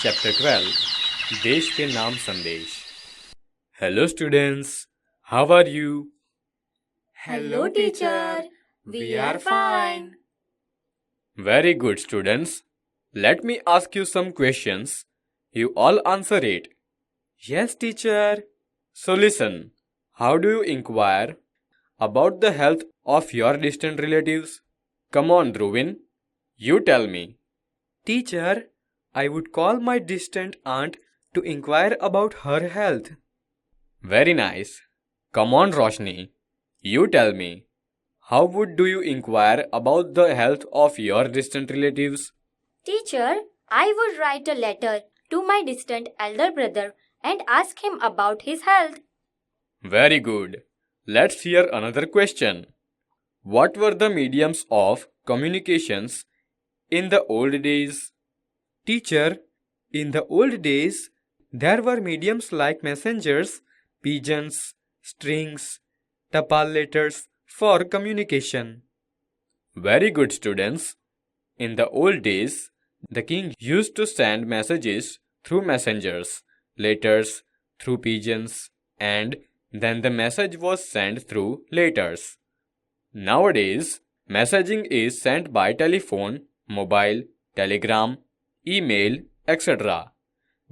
Chapter 12 देश के नाम संदेश। Hello students, how are you? Hello teacher, we are fine. Very good students. Let me ask you some questions. You all answer it. Yes teacher. So listen, how do you inquire about the health of your distant relatives? Come on Dhruvin, you tell me. Teacher, I would call my distant aunt to inquire about her health. Very nice. Come on Roshni, you tell me. How would do you inquire about the health of your distant relatives? Teacher, I would write a letter to my distant elder brother and ask him about his health. Very good. Let's hear another question. What were the mediums of communications in the old days? Teacher, in the old days, there were mediums like messengers, pigeons, strings, tapal letters for communication. Very good students. In the old days, the king used to send messages through messengers, letters through pigeons, and then the message was sent through letters. Nowadays, messaging is sent by telephone, mobile, telegram, email, etc.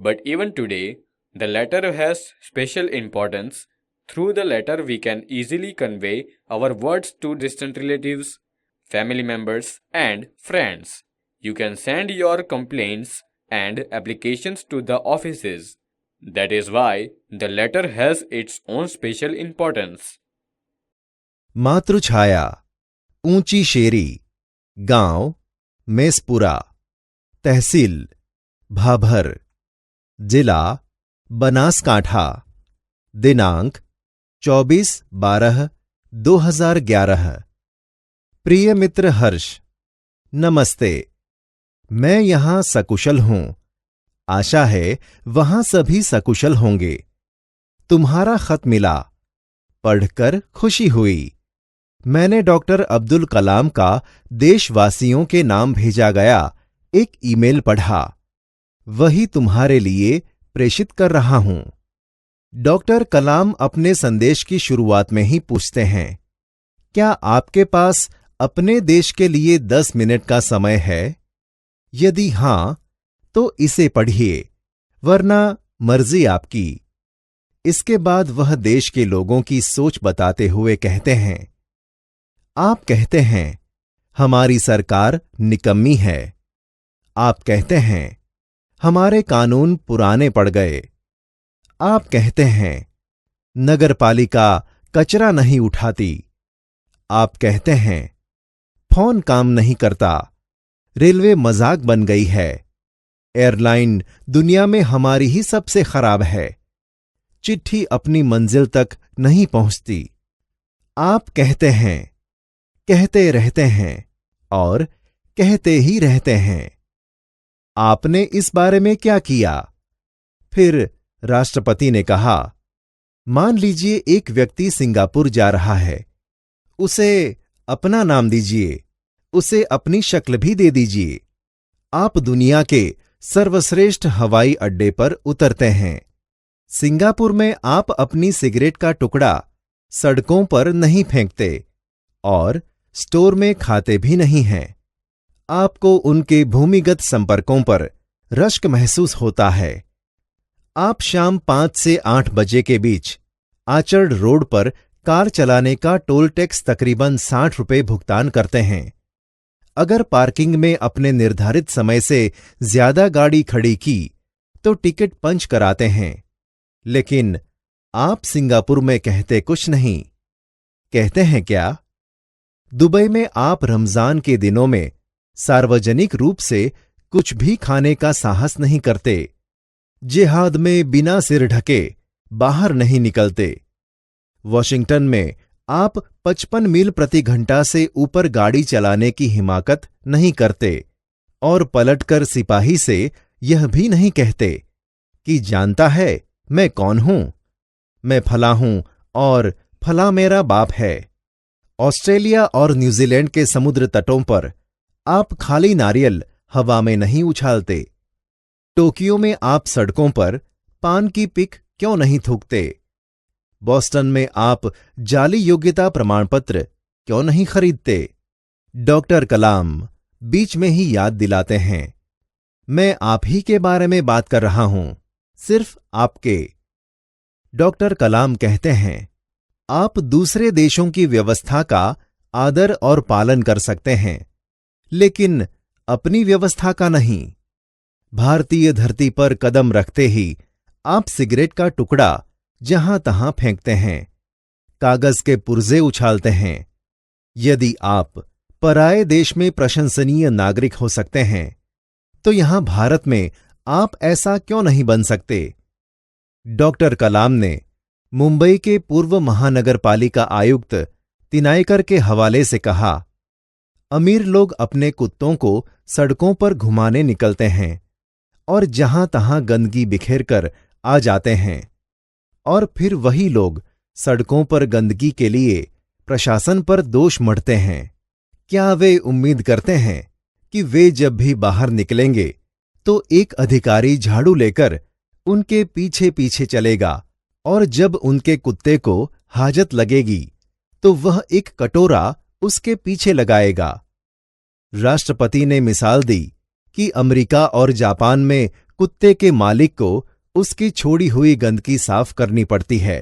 But even today, the letter has special importance. Through the letter, we can easily convey our words to distant relatives, family members, and friends. You can send your complaints and applications to the offices. That is why the letter has its own special importance. Matrichhaya, ऊंची शेरी, गांव मेसपुरा, तहसील भाभर, जिला बनासकांठा, दिनांक 24/12/2011। प्रिय मित्र हर्ष, नमस्ते। मैं यहां सकुशल हूं। आशा है वहां सभी सकुशल होंगे। तुम्हारा खत मिला, पढ़कर खुशी हुई। मैंने डॉक्टर अब्दुल कलाम का देशवासियों के नाम भेजा गया एक ईमेल पढ़ा। वही तुम्हारे लिए प्रेषित कर रहा हूं। डॉक्टर कलाम अपने संदेश की शुरुआत में ही पूछते हैं, क्या आपके पास अपने देश के लिए 10 मिनट का समय है? यदि हां, तो इसे पढ़िए, वरना मर्जी आपकी। इसके बाद वह देश के लोगों की सोच बताते हुए कहते हैं, आप कहते हैं हमारी सरकार निकम्मी है। आप कहते हैं हमारे कानून पुराने पड़ गए। आप कहते हैं नगरपालिका कचरा नहीं उठाती। आप कहते हैं फोन काम नहीं करता। रेलवे मजाक बन गई है। एयरलाइन दुनिया में हमारी ही सबसे खराब है। चिट्ठी अपनी मंजिल तक नहीं पहुंचती। आप कहते हैं, कहते रहते हैं और कहते ही रहते हैं। आपने इस बारे में क्या किया? फिर राष्ट्रपति ने कहा, मान लीजिए एक व्यक्ति सिंगापुर जा रहा है। उसे अपना नाम दीजिए, उसे अपनी शक्ल भी दे दीजिए। आप दुनिया के सर्वश्रेष्ठ हवाई अड्डे पर उतरते हैं। सिंगापुर में आप अपनी सिगरेट का टुकड़ा सड़कों पर नहीं फेंकते और स्टोर में खाते भी नहीं हैं। आपको उनके भूमिगत संपर्कों पर रश्क महसूस होता है। आप शाम 5 से 8 बजे के बीच आचर्ड रोड पर कार चलाने का टोल टैक्स तकरीबन 60 रुपये भुगतान करते हैं। अगर पार्किंग में अपने निर्धारित समय से ज्यादा गाड़ी खड़ी की तो टिकट पंच कराते हैं। लेकिन आप सिंगापुर में कहते कुछ नहीं। कहते हैं क्या? दुबई में आप रमजान के दिनों में सार्वजनिक रूप से कुछ भी खाने का साहस नहीं करते। जिहाद में बिना सिर ढके बाहर नहीं निकलते। वॉशिंगटन में आप 55 मील प्रति घंटा से ऊपर गाड़ी चलाने की हिमाकत नहीं करते और पलटकर सिपाही से यह भी नहीं कहते कि जानता है मैं कौन हूं? मैं फला हूं और फला मेरा बाप है। ऑस्ट्रेलिया और न्यूजीलैंड के समुद्र तटों पर आप खाली नारियल हवा में नहीं उछालते। टोक्यो में आप सड़कों पर पान की पिक क्यों नहीं थूकते? बॉस्टन में आप जाली योग्यता प्रमाण पत्र क्यों नहीं खरीदते? डॉक्टर कलाम बीच में ही याद दिलाते हैं, मैं आप ही के बारे में बात कर रहा हूं, सिर्फ आपके। डॉक्टर कलाम कहते हैं, आप दूसरे देशों की व्यवस्था का आदर और पालन कर सकते हैं, लेकिन अपनी व्यवस्था का नहीं। भारतीय धरती पर कदम रखते ही आप सिगरेट का टुकड़ा जहां तहां फेंकते हैं, कागज के पुर्जे उछालते हैं। यदि आप पराये देश में प्रशंसनीय नागरिक हो सकते हैं, तो यहां भारत में आप ऐसा क्यों नहीं बन सकते? डॉक्टर कलाम ने मुंबई के पूर्व महानगर पालिका आयुक्त तिनायकर के हवाले से कहा, अमीर लोग अपने कुत्तों को सड़कों पर घुमाने निकलते हैं और जहां तहां गंदगी बिखेर कर आ जाते हैं, और फिर वही लोग सड़कों पर गंदगी के लिए प्रशासन पर दोष मढ़ते हैं। क्या वे उम्मीद करते हैं कि वे जब भी बाहर निकलेंगे तो एक अधिकारी झाड़ू लेकर उनके पीछे पीछे चलेगा और जब उनके कुत्ते को हाजत लगेगी तो वह एक कटोरा उसके पीछे लगाएगा? राष्ट्रपति ने मिसाल दी कि अमेरिका और जापान में कुत्ते के मालिक को उसकी छोड़ी हुई गंदगी साफ करनी पड़ती है।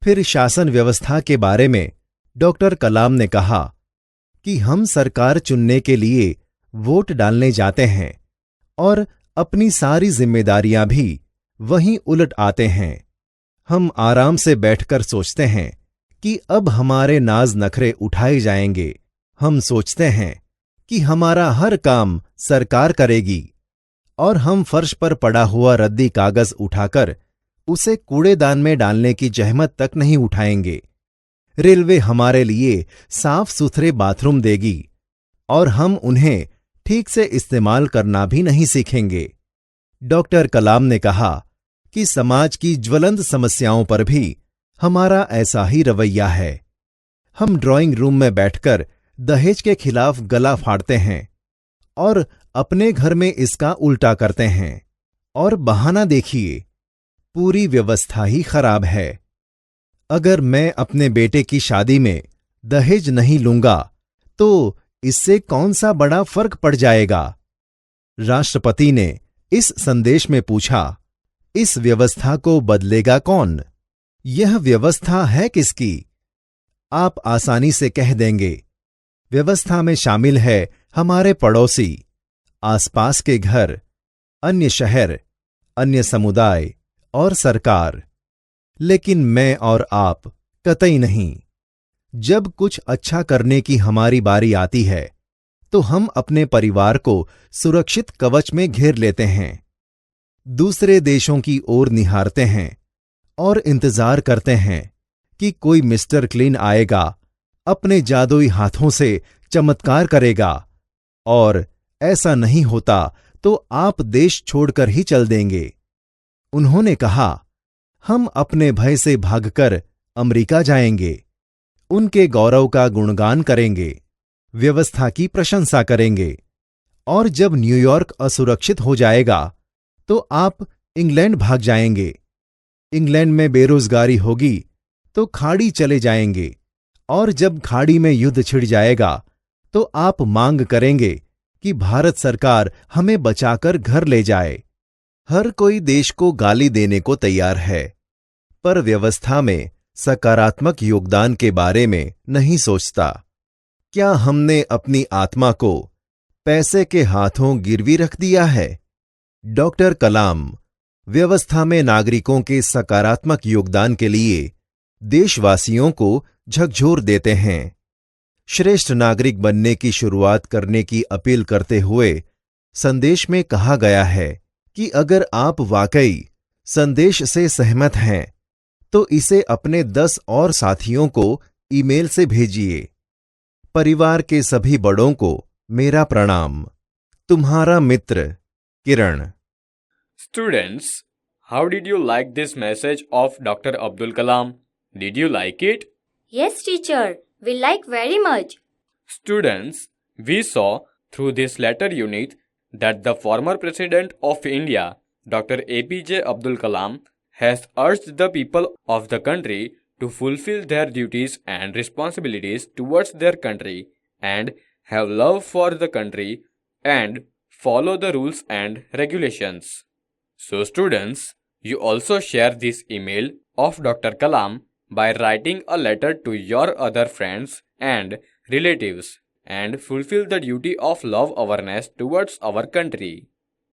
फिर शासन व्यवस्था के बारे में डॉक्टर कलाम ने कहा कि हम सरकार चुनने के लिए वोट डालने जाते हैं और अपनी सारी जिम्मेदारियां भी वहीं उलट आते हैं। हम आराम से बैठकर सोचते हैं कि अब हमारे नाज नखरे उठाए जाएंगे। हम सोचते हैं कि हमारा हर काम सरकार करेगी और हम फर्श पर पड़ा हुआ रद्दी कागज उठाकर उसे कूड़ेदान में डालने की जहमत तक नहीं उठाएंगे। रेलवे हमारे लिए साफ सुथरे बाथरूम देगी और हम उन्हें ठीक से इस्तेमाल करना भी नहीं सीखेंगे। डॉक्टर कलाम ने कहा कि समाज की ज्वलंत समस्याओं पर भी हमारा ऐसा ही रवैया है। हम ड्राइंग रूम में बैठकर दहेज के खिलाफ गला फाड़ते हैं और अपने घर में इसका उल्टा करते हैं, और बहाना देखिए, पूरी व्यवस्था ही खराब है। अगर मैं अपने बेटे की शादी में दहेज नहीं लूंगा तो इससे कौन सा बड़ा फर्क पड़ जाएगा? राष्ट्रपति ने इस संदेश में पूछा, इस व्यवस्था को बदलेगा कौन? यह व्यवस्था है किसकी? आप आसानी से कह देंगे, व्यवस्था में शामिल है हमारे पड़ोसी, आसपास के घर, अन्य शहर, अन्य समुदाय और सरकार। लेकिन मैं और आप कतई नहीं। जब कुछ अच्छा करने की हमारी बारी आती है तो हम अपने परिवार को सुरक्षित कवच में घेर लेते हैं, दूसरे देशों की ओर निहारते हैं और इंतजार करते हैं कि कोई मिस्टर क्लीन आएगा, अपने जादुई हाथों से चमत्कार करेगा, और ऐसा नहीं होता तो आप देश छोड़कर ही चल देंगे। उन्होंने कहा, हम अपने भय से भागकर अमेरिका जाएंगे, उनके गौरव का गुणगान करेंगे, व्यवस्था की प्रशंसा करेंगे, और जब न्यूयॉर्क असुरक्षित हो जाएगा तो आप इंग्लैंड भाग जाएंगे। इंग्लैंड में बेरोजगारी होगी तो खाड़ी चले जाएंगे, और जब खाड़ी में युद्ध छिड़ जाएगा तो आप मांग करेंगे कि भारत सरकार हमें बचाकर घर ले जाए। हर कोई देश को गाली देने को तैयार है, पर व्यवस्था में सकारात्मक योगदान के बारे में नहीं सोचता। क्या हमने अपनी आत्मा को पैसे के हाथों गिरवी रख दिया है? डॉक्टर कलाम व्यवस्था में नागरिकों के सकारात्मक योगदान के लिए देशवासियों को झकझोर देते हैं। श्रेष्ठ नागरिक बनने की शुरुआत करने की अपील करते हुए संदेश में कहा गया है कि अगर आप वाकई संदेश से सहमत हैं तो इसे अपने 10 और साथियों को ईमेल से भेजिए। परिवार के सभी बड़ों को मेरा प्रणाम। तुम्हारा मित्र किरण। Students, how did you like this message of Dr. Abdul Kalam? Did you like it? Yes, teacher, we like very much. Students, we saw through this letter unit that the former President of India, Dr. APJ Abdul Kalam, has urged the people of the country to fulfill their duties and responsibilities towards their country and have love for the country and follow the rules and regulations. So students, you also share this email of Dr. Kalam by writing a letter to your other friends and relatives and fulfill the duty of love awareness towards our country.